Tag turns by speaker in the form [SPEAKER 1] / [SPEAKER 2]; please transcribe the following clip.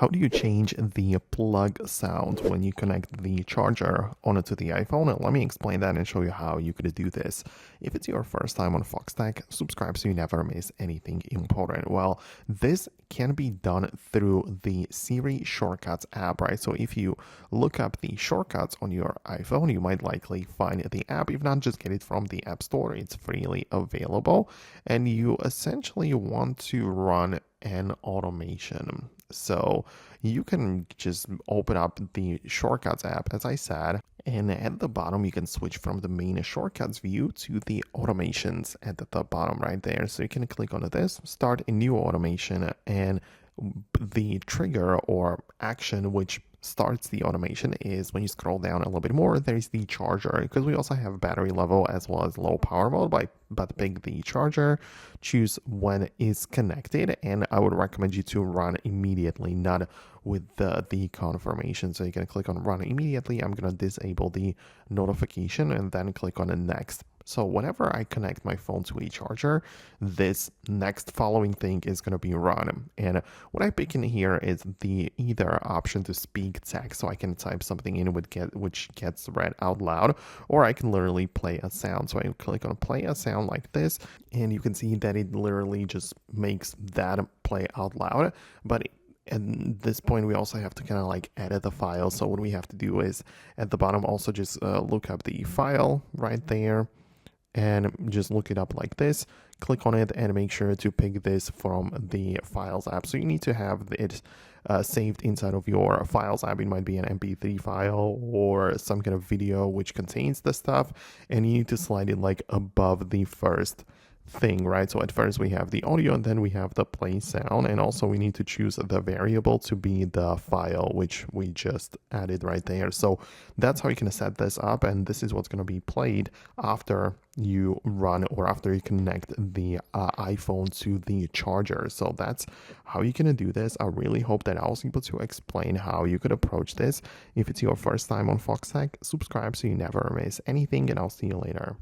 [SPEAKER 1] How do you change the plug sound when you connect the charger onto the iPhone? And let me explain that and show you how you could do this. If it's your first time on Foxtecc, subscribe so you never miss anything important. Well, this can be done through the Siri Shortcuts app, right? So if you look up the shortcuts on your iPhone, you might likely find the app. If not, just get it from the App Store. It's freely available. And you essentially want to run an automation. So you can just open up the Shortcuts app, as I said, and at the bottom you can switch from the main Shortcuts view to the automations at the bottom right there. So you can click on this, start a new automation, and the trigger or action which starts the automation is when you scroll down a little bit more, there's the charger, because we also have battery level as well as low power mode, but pick the charger, choose when it's connected, and I would recommend you to run immediately, not with the confirmation. So you can click on run immediately. I'm going to disable the notification and then click on the next. So whenever I connect my phone to a charger, this next following thing is going to be run. And what I pick in here is the either option to speak text, so I can type something in which gets read out loud, or I can literally play a sound. So I click on play a sound like this, and you can see that it literally just makes that play out loud. But at this point, we also have to kind of like edit the file. So what we have to do is at the bottom also just look up the file right there, and just look it up like this, click on it, and make sure to pick this from the Files app. So you need to have it saved inside of your Files app. It might be an MP3 file or some kind of video which contains the stuff, and you need to slide it like above the first thing, right? So at first we have the audio, and then we have the play sound, and also we need to choose the variable to be the file which we just added right there. So that's how you can set this up, and this is what's going to be played after you run or after you connect the iPhone to the charger. So that's how you can do this. I really hope that I was able to explain how you could approach this. If it's your first time on Foxtecc, subscribe so you never miss anything, and I'll see you later.